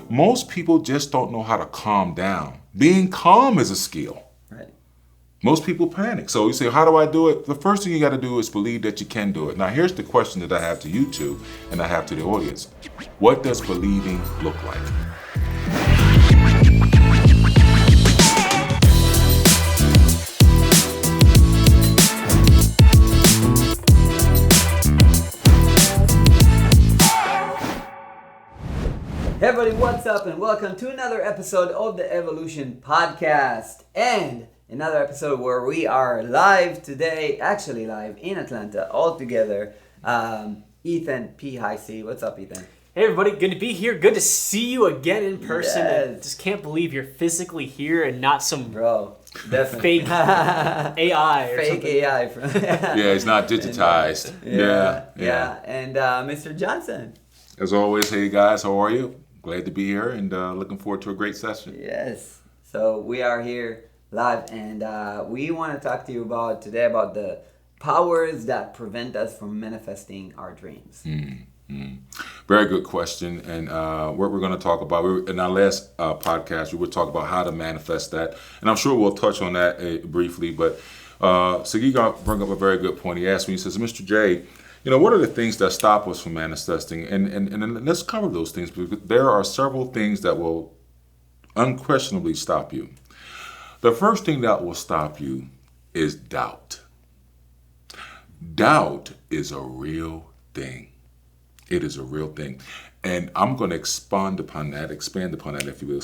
Most people just don't know how to calm down. Being calm is a skill. Right. Most people panic. So you say, how do I do it? The first thing you got to do is believe that you can do it. Now, here's the question that I have to you two and I have to the audience. What does believing look like? Hey everybody, what's up and welcome to another episode of the Evolution Podcast and another episode where we are live today, actually live in Atlanta all together. Ethan P. High C. What's up, Ethan? Hey everybody, good to be here. Good to see you again in person. Yes. And just can't believe you're physically here and not some Bro, definitely. fake AI or Fake something. AI. Yeah, it's not digitized. Yeah. And Mr. Johnson. As always, hey guys, how are you? Glad to be here and looking forward to a great session. Yes. So we are here live and we want to talk to you today about the powers that prevent us from manifesting our dreams. Very good question. And what we're going to talk about, in our last podcast, we would talk about how to manifest that. And I'm sure we'll touch on that briefly. But Sagi brought up a very good point. He asked me, he says, Mr. J, what are the things that stop us from manifesting? And let's cover those things because there are several things that will unquestionably stop you. The first thing that will stop you is doubt. Doubt is a real thing. It is a real thing. And I'm going to expand upon that, if you will,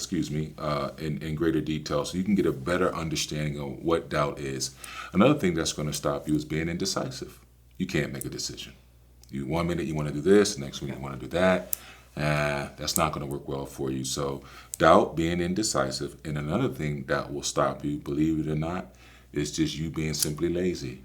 in greater detail so you can get a better understanding of what doubt is. Another thing that's going to stop you is being indecisive. You can't make a decision. One minute you want to do this, the next minute you want to do that. That's not going to work well for you. So doubt, being indecisive, and another thing that will stop you, believe it or not, is just you being simply lazy.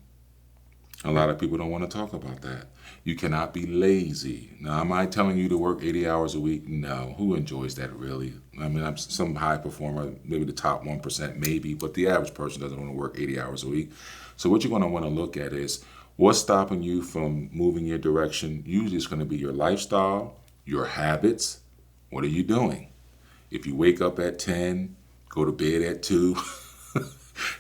A lot of people don't want to talk about that. You cannot be lazy. Now, am I telling you to work 80 hours a week? No. Who enjoys that really? I mean, I'm some high performer, maybe the top 1%, maybe, but the average person doesn't want to work 80 hours a week. So what you're going to want to look at is what's stopping you from moving your direction. Usually it's going to be your lifestyle, your habits. What are you doing? If you wake up at 10, go to bed at 2,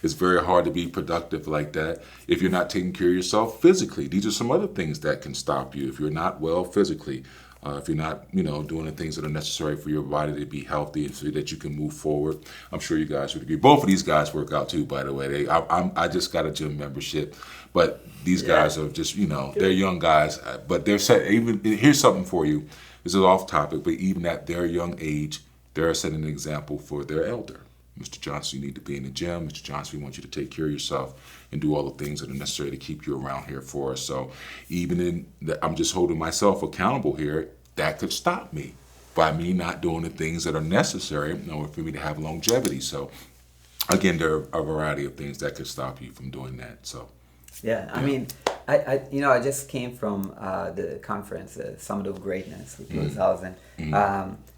it's very hard to be productive like that. If you're not taking care of yourself physically, these are some other things that can stop you. If you're not well physically, if you're not, doing the things that are necessary for your body to be healthy and so that you can move forward. I'm sure you guys would agree. Both of these guys work out too, by the way. I just got a gym membership, but these guys are just, they're young guys, but they're set. Even here's something for you. This is off topic, but even at their young age, they're setting an example for their elder. Mr. Johnson, you need to be in the gym. Mr. Johnson, we want you to take care of yourself and do all the things that are necessary to keep you around here for us. So even I'm just holding myself accountable here, that could stop me by me not doing the things that are necessary in order for me to have longevity. So again, there are a variety of things that could stop you from doing that. So I mean, I just came from the conference, Summit of Greatness with Lewis Howes.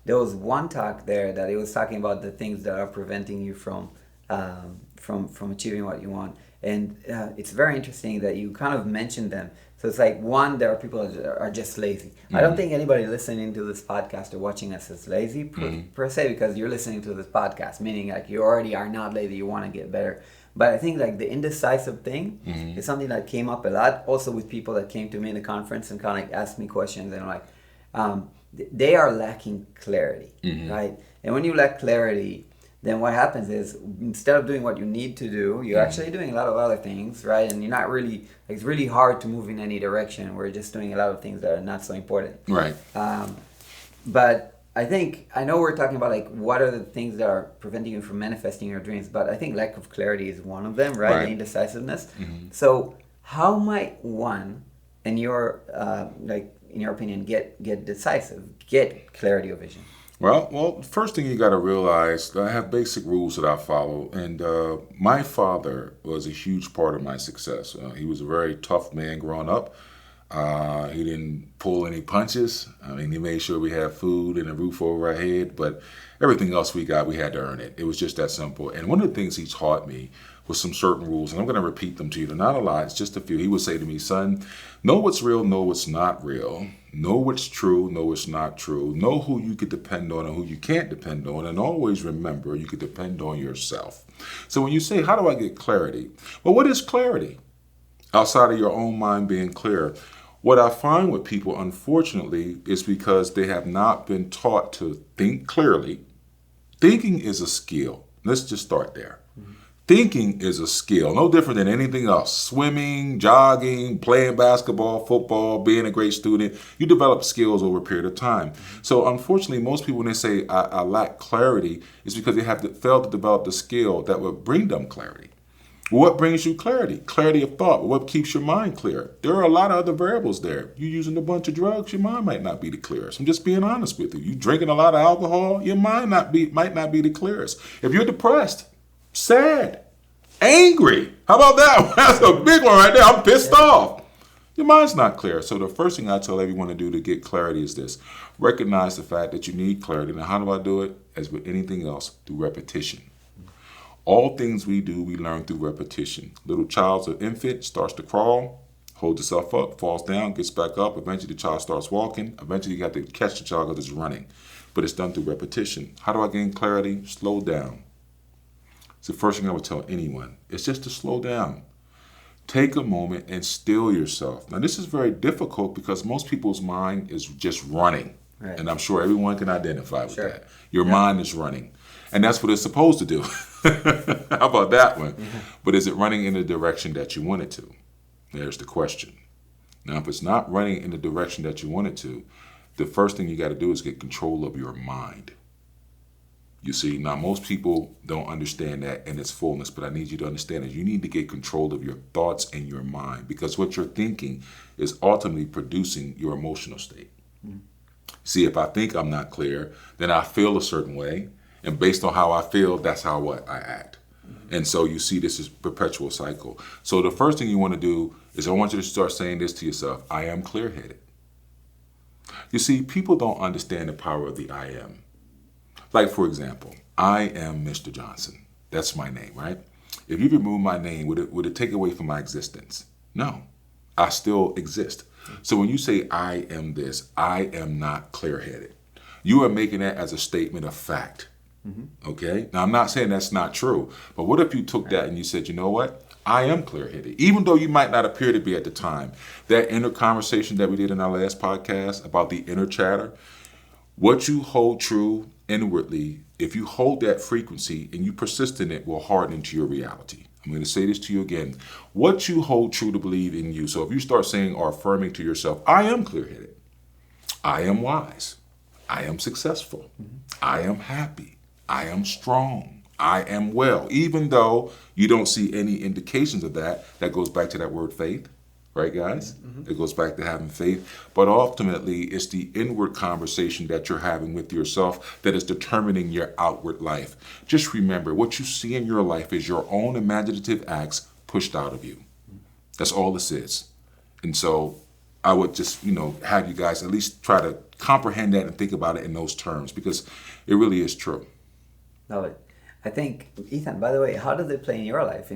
There was one talk there that he was talking about the things that are preventing you from achieving what you want. And it's very interesting that you kind of mentioned them. So it's like, one, there are people that are just lazy. I don't think anybody listening to this podcast or watching us is lazy per se, because you're listening to this podcast, meaning like you already are not lazy, you want to get better. But I think like the indecisive thing is something that came up a lot also with people that came to me in the conference and kind of like asked me questions and like, they are lacking clarity, right? And when you lack clarity, then what happens is instead of doing what you need to do, you're actually doing a lot of other things, right? And you're not really, it's really hard to move in any direction. We're just doing a lot of things that are not so important. Right. But I know we're talking about like what are the things that are preventing you from manifesting your dreams, but I think lack of clarity is one of them, right? The indecisiveness. So how might one, in your opinion, get decisive, get clarity of vision? Well, first thing you got to realize, I have basic rules that I follow, and my father was a huge part of my success. He was a very tough man growing up. He didn't pull any punches. I mean, he made sure we had food and a roof over our head, but everything else we got, we had to earn it. It was just that simple. And one of the things he taught me with some certain rules, and I'm going to repeat them to you. They're not a lot, it's just a few. He would say to me, son, know what's real, know what's not real. Know what's true, know what's not true. Know who you can depend on and who you can't depend on, and always remember you can depend on yourself. So when you say, how do I get clarity? Well, what is clarity? Outside of your own mind being clear. What I find with people, unfortunately, is because they have not been taught to think clearly. Thinking is a skill. Let's just start there. Thinking is a skill, no different than anything else. Swimming, jogging, playing basketball, football, being a great student. You develop skills over a period of time. So unfortunately, most people, when they say, I lack clarity, is because they have failed to develop the skill that would bring them clarity. What brings you clarity? Clarity of thought. What keeps your mind clear? There are a lot of other variables there. You using a bunch of drugs, your mind might not be the clearest. I'm just being honest with you. You drinking a lot of alcohol, your mind might not be the clearest. If you're depressed, sad, angry, how about that one? That's a big one right there. I'm pissed off. Your mind's not clear. So the first thing I tell everyone to do to get clarity is this. Recognize the fact that you need clarity. Now, how do I do it? As with anything else, through repetition. All things we do, we learn through repetition. Little child's an infant, starts to crawl, holds itself up, falls down, gets back up. Eventually, the child starts walking. Eventually, you have to catch the child because it's running. But it's done through repetition. How do I gain clarity? Slow down. It's the first thing I would tell anyone. It's just to slow down. Take a moment and still yourself. Now, this is very difficult because most people's mind is just running. Right. And I'm sure everyone can identify with that. Your mind is running. And that's what it's supposed to do. How about that one? But is it running in the direction that you want it to? There's the question. Now, if it's not running in the direction that you want it to, the first thing you got to do is get control of your mind. You see, now most people don't understand that in its fullness, but I need you to understand that you need to get control of your thoughts and your mind, because what you're thinking is ultimately producing your emotional state. See, if I think I'm not clear, then I feel a certain way. And based on how I feel, that's how I act. And so you see this is a perpetual cycle. So the first thing you want to do is I want you to start saying this to yourself. I am clear-headed. You see, people don't understand the power of the I am. Like, for example, I am Mr. Johnson. That's my name, right? If you remove my name, would it take away from my existence? No. I still exist. So when you say I am this, I am not clear-headed. You are making that as a statement of fact. Okay? Now, I'm not saying that's not true, but what if you took that and you said, you know what? I am clear-headed, even though you might not appear to be at the time. That inner conversation that we did in our last podcast about the inner chatter, what you hold true inwardly, if you hold that frequency and you persist in it, will harden into your reality. I'm going to say this to you again. What you hold true to believe in you. So if you start saying or affirming to yourself, I am clear-headed, I am wise, I am successful, I am happy, I am strong, I am well. Even though you don't see any indications of that, that goes back to that word faith, right, guys? It goes back to having faith. But ultimately, it's the inward conversation that you're having with yourself that is determining your outward life. Just remember, what you see in your life is your own imaginative acts pushed out of you. That's all this is. And so I would just, have you guys at least try to comprehend that and think about it in those terms, because it really is true. Love it. I think, Ethan, by the way, how does it play in your life?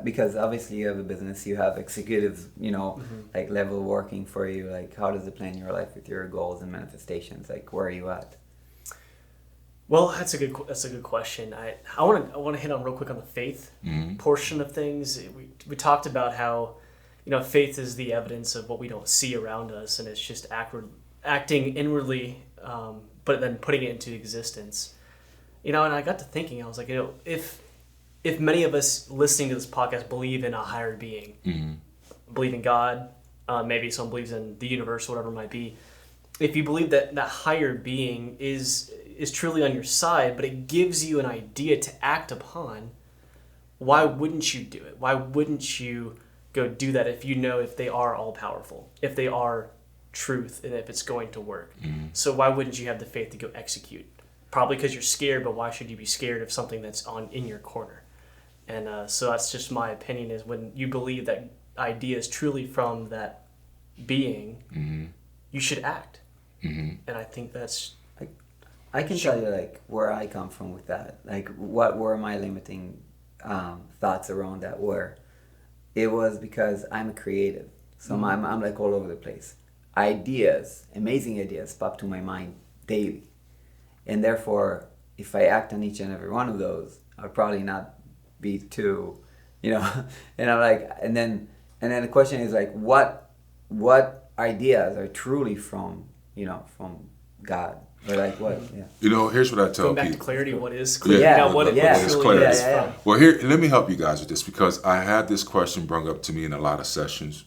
Because obviously you have a business, you have executives, like level working for you. Like, how does it play in your life with your goals and manifestations? Like, where are you at? Well, that's a good question. I want to hit on real quick on the faith portion of things. We talked about how, faith is the evidence of what we don't see around us, and it's just acting inwardly, but then putting it into existence. And I got to thinking, I was like, if many of us listening to this podcast believe in a higher being, believe in God, maybe someone believes in the universe, whatever it might be. If you believe that higher being is truly on your side, but it gives you an idea to act upon, why wouldn't you do it? Why wouldn't you go do that if they are all powerful, if they are truth, and if it's going to work? So why wouldn't you have the faith to go execute? Probably because you're scared, but why should you be scared of something that's in your corner? And so that's just my opinion, is when you believe that idea is truly from that being, you should act. And I think that's... I can tell you, like, where I come from with that. Like, what were my limiting thoughts around that were, it was because I'm a creative. So I'm like all over the place. Ideas, amazing ideas pop to my mind daily. And therefore, if I act on each and every one of those, I'll probably not be too, and I'm like, and then the question is like, what ideas are truly from God? Or like what? Yeah. Here's what I tell Going back to people. clarity, what is Yeah. clarity? Yeah. What Yeah. truly Clarity. is Yeah. from. Well, here, let me help you guys with this because I had this question brought up to me in a lot of sessions,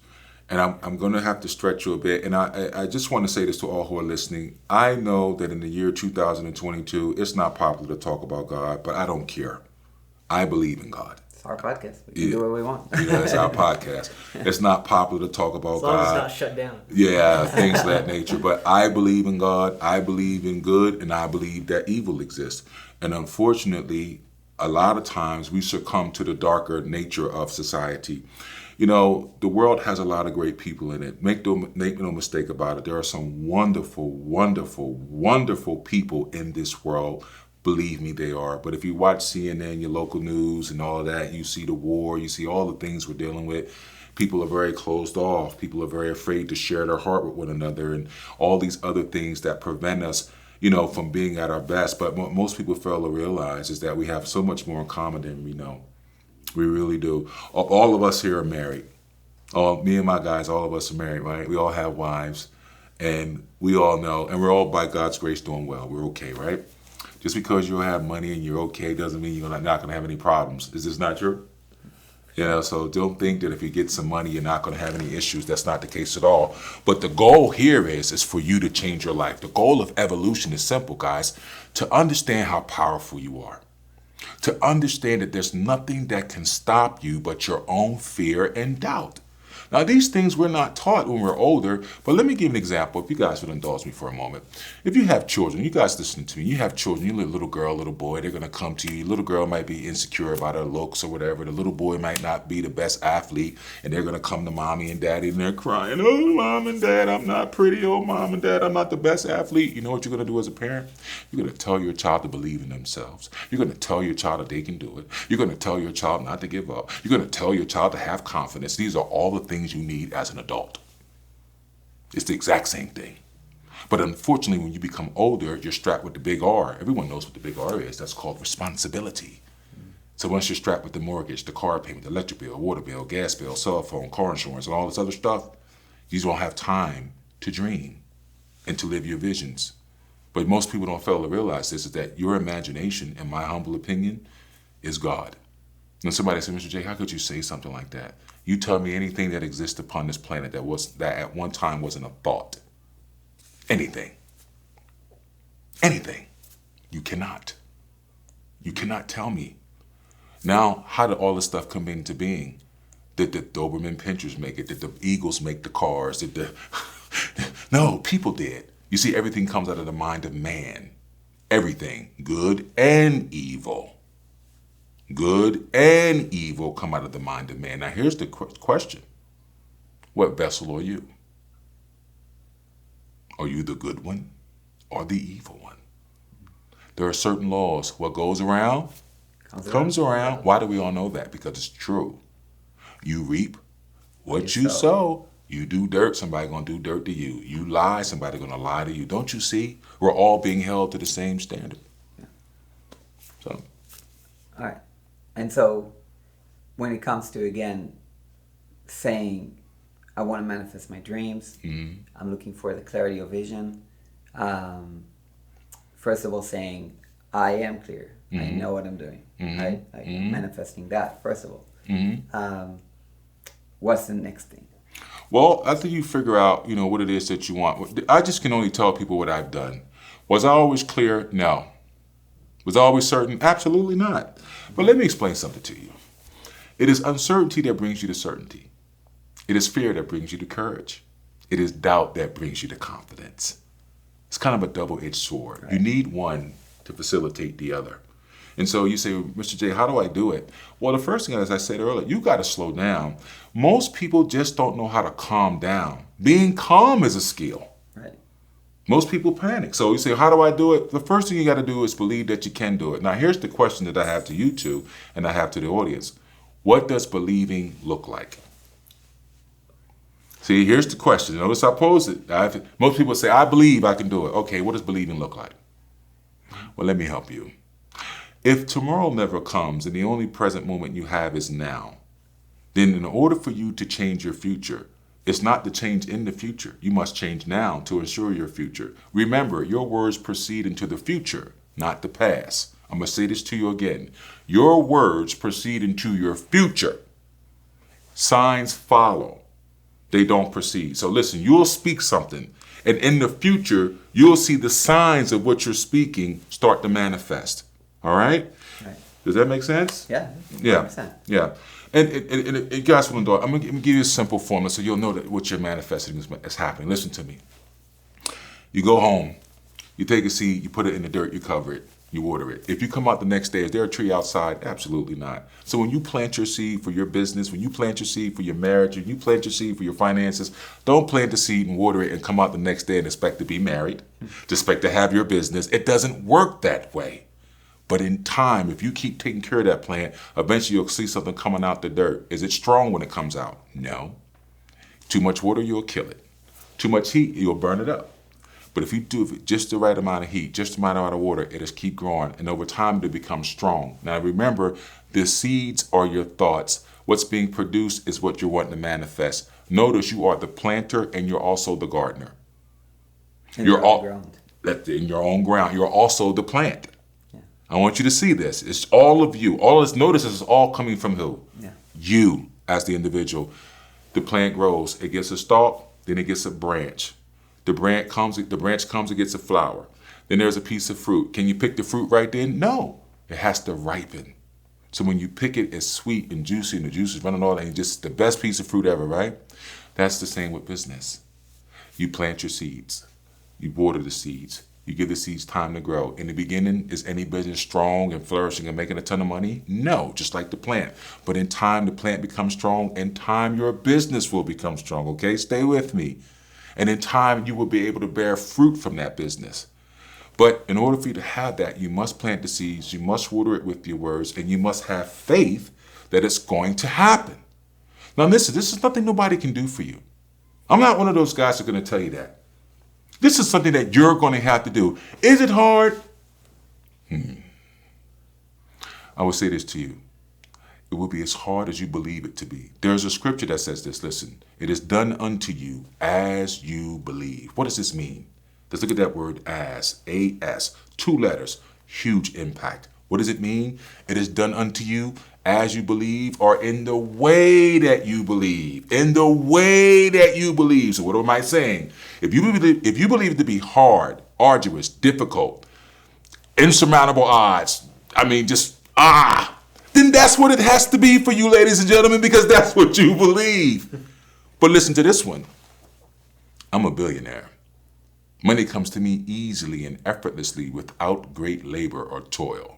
and I'm going to have to stretch you a bit. And I just want to say this to all who are listening. I know that in the year 2022, it's not popular to talk about God, but I don't care. I believe in God. It's our podcast. We can do what we want. It's our podcast. It's not popular to talk about As long as it's God. not shut down. Yeah, things of that nature. But I believe in God. I believe in good, and I believe that evil exists. And unfortunately, a lot of times we succumb to the darker nature of society. The world has a lot of great people in it. Make no mistake about it. There are some wonderful, wonderful, wonderful people in this world. Believe me, they are. But if you watch CNN, your local news and all of that, you see the war, you see all the things we're dealing with. People are very closed off. People are very afraid to share their heart with one another and all these other things that prevent us, from being at our best. But what most people fail to realize is that we have so much more in common than we know. We really do. All of us here are married. Me and my guys, all of us are married, right? We all have wives, and we all know, and we're all, by God's grace, doing well. We're okay, right? Just because you have money and you're okay doesn't mean you're not going to have any problems. Is this not true? So don't think that if you get some money, you're not going to have any issues. That's not the case at all. But the goal here is for you to change your life. The goal of evolution is simple, guys, to understand how powerful you are. To understand that there's nothing that can stop you but your own fear and doubt. Now, these things we're not taught when we're older, but let me give an example, if you guys would indulge me for a moment. If you have children, you guys listen to me, you have children, you little girl, little boy, they're going to come to you. Little girl might be insecure about her looks or whatever. The little boy might not be the best athlete, and they're going to come to mommy and daddy, and they're crying, oh, mom and dad, I'm not pretty. Oh, mom and dad, I'm not the best athlete. You know what you're going to do as a parent? You're going to tell your child to believe in themselves. You're going to tell your child that they can do it. You're going to tell your child not to give up. You're going to tell your child to have confidence. These are all the things you need as an adult. It's the exact same thing. But unfortunately, when you become older, you're strapped with the big R. Everyone knows what the big R is. That's called responsibility. So once you're strapped with the mortgage, the car payment, the electric bill, water bill, gas bill, cell phone, car insurance, and all this other stuff, you don't have time to dream and to live your visions. But most people don't fail to realize this, is that your imagination, in my humble opinion, is God. And somebody said, Mr. J, how could you say something like that? You tell me anything that exists upon this planet that at one time wasn't a thought. Anything. Anything. You cannot. You cannot tell me. Now, how did all this stuff come into being? Did the Doberman Pinschers make it? Did the Eagles make the cars? No, people did. You see, everything comes out of the mind of man. Everything, good and evil. Good and evil come out of the mind of man. Now, here's the question. What vessel are you? Are you the good one or the evil one? There are certain laws. What goes around comes around. Why do we all know that? Because it's true. You reap what you sow. You do dirt, somebody going to do dirt to you. You lie, somebody going to lie to you. Don't you see? We're all being held to the same standard. Yeah. So. All right. And so when it comes to, again, saying, I want to manifest my dreams, I'm looking for the clarity of vision. First of all, saying, I am clear. I know what I'm doing. Right? Like manifesting that, first of all. What's the next thing? Well, after you figure out, what it is that you want, I just can only tell people what I've done. Was I always clear? No. Was I always certain? Absolutely not. But let me explain something to you. It is uncertainty that brings you to certainty. It is fear that brings you to courage. It is doubt that brings you to confidence. It's kind of a double-edged sword. Right. You need one to facilitate the other. And so you say, Mr. J, how do I do it? Well, the first thing, as I said earlier, you got to slow down. Most people just don't know how to calm down. Being calm is a skill. Right. Most people panic. So you say, how do I do it? The first thing you got to do is believe that you can do it. Now, here's the question that I have to you two and I have to the audience. What does believing look like? See, here's the question. Notice I pose it. Most people say, I believe I can do it. Okay, what does believing look like? Well, let me help you. If tomorrow never comes and the only present moment you have is now, then in order for you to change your future, it's not the change in the future. You must change now to ensure your future. Remember, your words proceed into the future, not the past. I'm going to say this to you again. Your words proceed into your future. Signs follow. They don't proceed. So listen, you'll speak something, and in the future, you'll see the signs of what you're speaking start to manifest. All right? Right. Does that make sense? Yeah. Yeah. 100%. Yeah. And guys, I'm going to give you a simple formula so you'll know that what you're manifesting is happening. Listen to me. You go home, you take a seed, you put it in the dirt, you cover it, you water it. If you come out the next day, is there a tree outside? Absolutely not. So when you plant your seed for your business, when you plant your seed for your marriage, when you plant your seed for your finances, don't plant the seed and water it and come out the next day and expect to be married, to expect to have your business. It doesn't work that way. But in time, if you keep taking care of that plant, eventually you'll see something coming out the dirt. Is it strong when it comes out? No. Too much water, you'll kill it. Too much heat, you'll burn it up. But if you do it just the right amount of heat, just the right amount of water, it'll keep growing. And over time, it'll become strong. Now remember, the seeds are your thoughts. What's being produced is what you're wanting to manifest. Notice you are the planter and you're also the gardener. In You're your all own ground. in your own ground. You're also the plant. I want you to see this. It's all of you. All this, notice this is all coming from who? Yeah. You as the individual. The plant grows. It gets a stalk, then it gets a branch. The branch comes, it gets a flower. Then there's a piece of fruit. Can you pick the fruit right then? No. It has to ripen. So when you pick it, it's sweet and juicy and the juice is running all that and just the best piece of fruit ever, right? That's the same with business. You plant your seeds. You water the seeds. You give the seeds time to grow. In the beginning, is any business strong and flourishing and making a ton of money? No, just like the plant. But in time, the plant becomes strong. In time, your business will become strong, okay? Stay with me. And in time, you will be able to bear fruit from that business. But in order for you to have that, you must plant the seeds, you must water it with your words, and you must have faith that it's going to happen. Now listen, this is nothing nobody can do for you. I'm not one of those guys who are going to tell you that. This is something that you're going to have to do. Is it hard? I will say this to you. It will be as hard as you believe it to be. There's a scripture that says this. Listen, it is done unto you as you believe. What does this mean? Let's look at that word as, A-S, 2 letters, huge impact. What does it mean? It is done unto you as you believe, or in the way that you believe. In the way that you believe. So what am I saying? If you believe it to be hard, arduous, difficult, insurmountable odds, then that's what it has to be for you, ladies and gentlemen, because that's what you believe. But listen to this one. I'm a billionaire. Money comes to me easily and effortlessly without great labor or toil.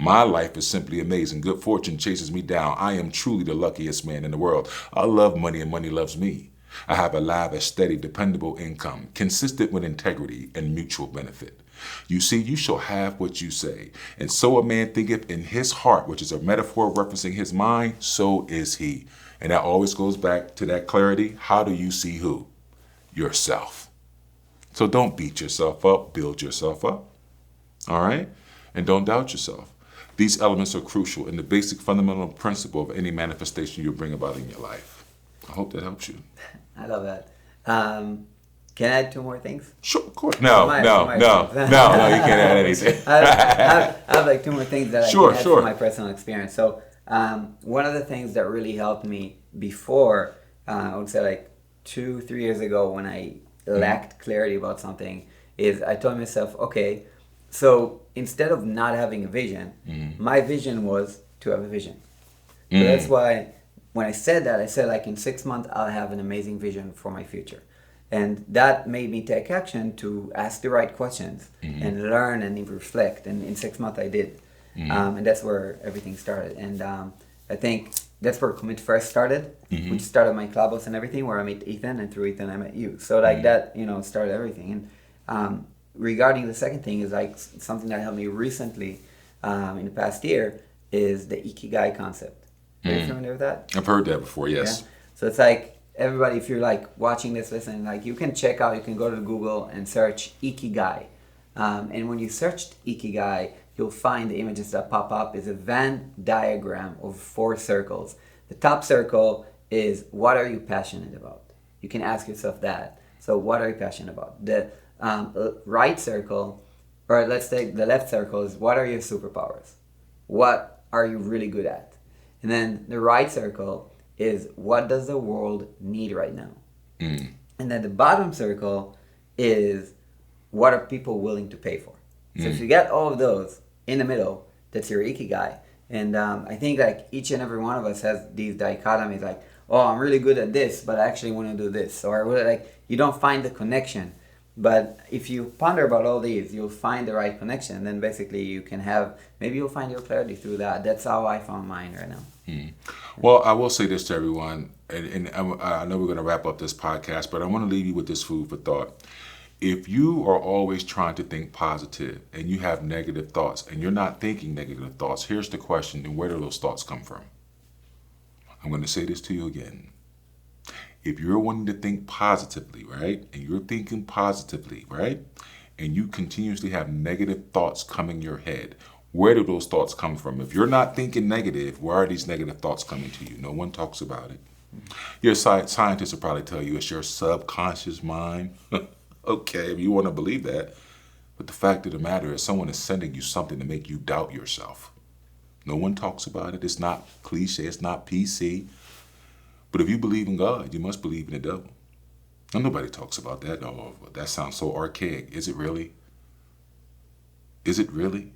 My life is simply amazing. Good fortune chases me down. I am truly the luckiest man in the world. I love money and money loves me. I have a lavish, steady, dependable income, consistent with integrity and mutual benefit. You see, you shall have what you say. And so a man thinketh in his heart, which is a metaphor referencing his mind, so is he. And that always goes back to that clarity. How do you see who? Yourself. So don't beat yourself up, build yourself up. All right? And don't doubt yourself. These elements are crucial in the basic fundamental principle of any manifestation you bring about in your life. I hope that helps you. I love that. Can I add 2 more things? Sure, of course. No, you can't add anything. I have like 2 more things that I can add Sure. from my personal experience. So one of the things that really helped me before, I would say like 2-3 years ago when I lacked clarity about something, is I told myself, okay, so instead of not having a vision, my vision was to have a vision. So that's why when I said that, I said like in 6 months, I'll have an amazing vision for my future. And that made me take action to ask the right questions and learn and reflect. And in 6 months I did. And that's where everything started. And I think that's where Commit first started, which started my clubhouse and everything, where I met Ethan, and through Ethan I met you. So like that, started everything. Regarding the second thing is like something that helped me recently in the past year is the Ikigai concept. Are you familiar with that? I've heard that before, yes. Yeah. So it's like everybody, if you're like watching this, listening, like you can check out, you can go to Google and search Ikigai. And when you search Ikigai, you'll find the images that pop up is a Venn diagram of 4 circles. The top circle is what are you passionate about? You can ask yourself that. So what are you passionate about? The right circle, or let's say the left circle is what are your superpowers? What are you really good at? And then the right circle is what does the world need right now? And then the bottom circle is what are people willing to pay for? So if you get all of those in the middle, that's your Ikigai. And I think like each and every one of us has these dichotomies like, oh, I'm really good at this, but I actually want to do this. Or like you don't find the connection. But if you ponder about all these, you'll find the right connection. And then basically you can have, maybe you'll find your clarity through that. That's how I found mine right now. Well, I will say this to everyone, and I know we're going to wrap up this podcast, but I want to leave you with this food for thought. If you are always trying to think positive and you have negative thoughts and you're not thinking negative thoughts, here's the question, then where do those thoughts come from? I'm going to say this to you again. If you're wanting to think positively, right, and you're thinking positively, right, and you continuously have negative thoughts coming your head, where do those thoughts come from? If you're not thinking negative, where are these negative thoughts coming to you? No one talks about it. Your scientists will probably tell you it's your subconscious mind. Okay, if you want to believe that. But the fact of the matter is someone is sending you something to make you doubt yourself. No one talks about it. It's not cliche. It's not PC. But if you believe in God, you must believe in the devil. And nobody talks about that. Oh, that sounds so archaic. Is it really? Is it really?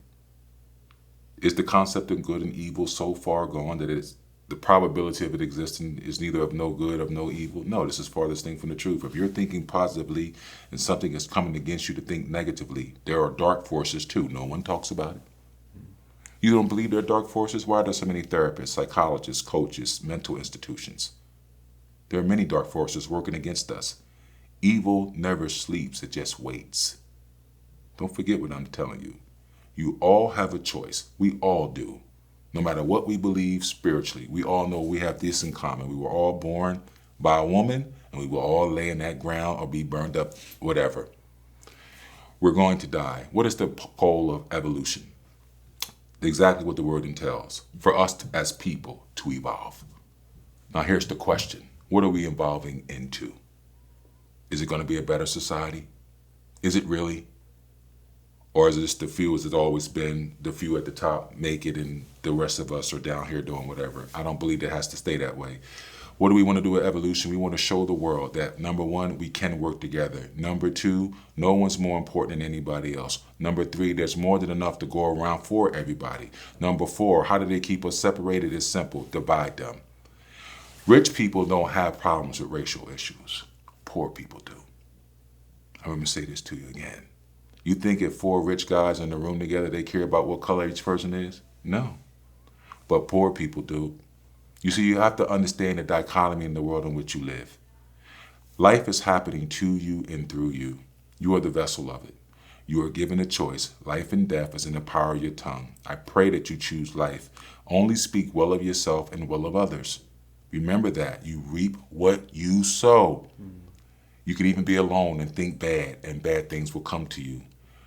Is the concept of good and evil so far gone that it's the probability of it existing is neither of no good or of no evil? No, this is farthest thing from the truth. If you're thinking positively and something is coming against you to think negatively, there are dark forces too. No one talks about it. You don't believe there are dark forces? Why are there so many therapists, psychologists, coaches, mental institutions? There are many dark forces working against us. Evil never sleeps, it just waits. Don't forget what I'm telling you. You all have a choice. We all do. No matter what we believe spiritually, we all know we have this in common. We were all born by a woman, and we will all lay in that ground or be burned up, whatever. We're going to die. What is the goal of evolution? Exactly what the word entails. For us as people to evolve. Now here's the question. What are we evolving into? Is it going to be a better society? Is it really? Or is it just the few as it's always been, the few at the top make it and the rest of us are down here doing whatever? I don't believe it has to stay that way. What do we want to do with evolution? We want to show the world that, number one, we can work together. Number two, no one's more important than anybody else. Number three, there's more than enough to go around for everybody. Number four, how do they keep us separated? It's simple, divide them. Rich people don't have problems with racial issues. Poor people do. I'm going to say this to you again. You think if 4 rich guys in the room together, they care about what color each person is? No. But poor people do. You see, you have to understand the dichotomy in the world in which you live. Life is happening to you and through you. You are the vessel of it. You are given a choice. Life and death is in the power of your tongue. I pray that you choose life. Only speak well of yourself and well of others. Remember that. You reap what you sow. You could even be alone and think bad, and bad things will come to you.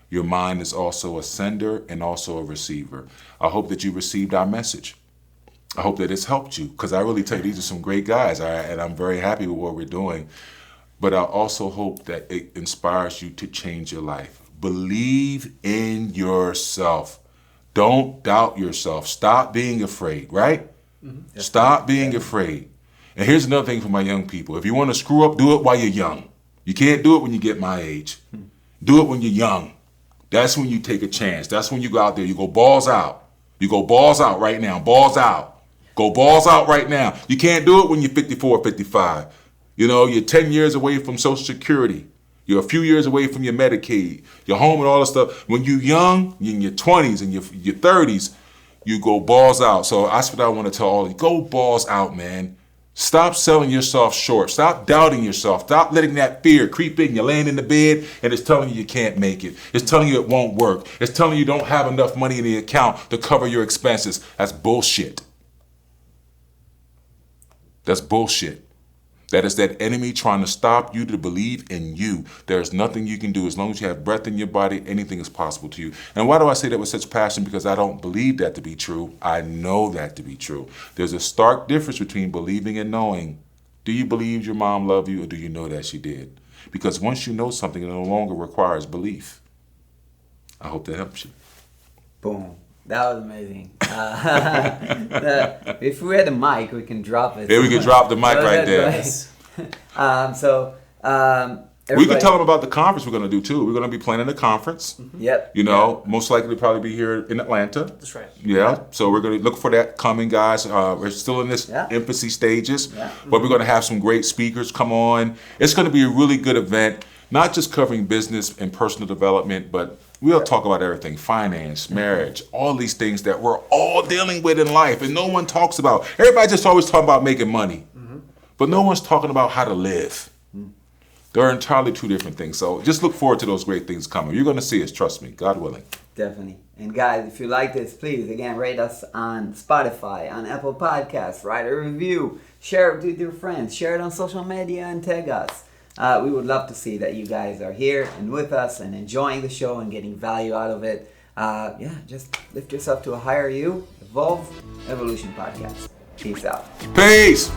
Your mind is also a sender and also a receiver. I hope that you received our message. I hope that it's helped you, because I really tell you, these are some great guys, and I'm very happy with what we're doing. But I also hope that it inspires you to change your life. Believe in yourself. Don't doubt yourself. Stop being afraid, right? Mm-hmm. Stop being afraid. And here's another thing for my young people. If you want to screw up, do it while you're young. You can't do it when you get my age. Do it when you're young. That's when you take a chance. That's when you go out there. You go balls out. You go balls out right now. Balls out. Go balls out right now. You can't do it when you're 54 or 55. You know, you're 10 years away from Social Security. You're a few years away from your Medicaid. You're home and all this stuff. When you're young, you're in your 20s and your 30s, you go balls out. So that's what I want to tell all of you. Go balls out, man. Stop selling yourself short. Stop doubting yourself. Stop letting that fear creep in. You're laying in the bed and it's telling you can't make it. It's telling you it won't work. It's telling you don't have enough money in the account to cover your expenses. That's bullshit. That's bullshit. That is that enemy trying to stop you to believe in you. There is nothing you can do. As long as you have breath in your body, anything is possible to you. And why do I say that with such passion? Because I don't believe that to be true. I know that to be true. There's a stark difference between believing and knowing. Do you believe your mom loved you, or do you know that she did? Because once you know something, it no longer requires belief. I hope that helps you. Boom. That was amazing. If we had a mic, we can drop it. Yeah, we can drop the mic right there. We can tell them about the conference we're going to do too. We're going to be planning a conference. Yep. You know, most likely probably be here in Atlanta. That's right. Yeah. So we're going to look for that coming, guys. We're still in this infancy stages, but we're going to have some great speakers come on. It's going to be a really good event, not just covering business and personal development, but we'll talk about everything: finance, marriage, all these things that we're all dealing with in life and no one talks about. Everybody just always talking about making money, but no one's talking about how to live. They're entirely two different things. So just look forward to those great things coming. You're going to see us, trust me, God willing. Definitely. And guys, if you like this, please, again, rate us on Spotify, on Apple Podcasts, write a review, share it with your friends, share it on social media, and tag us. We would love to see that you guys are here and with us and enjoying the show and getting value out of it. Just lift yourself to a higher you. Evolve Evolution Podcast. Peace out. Peace.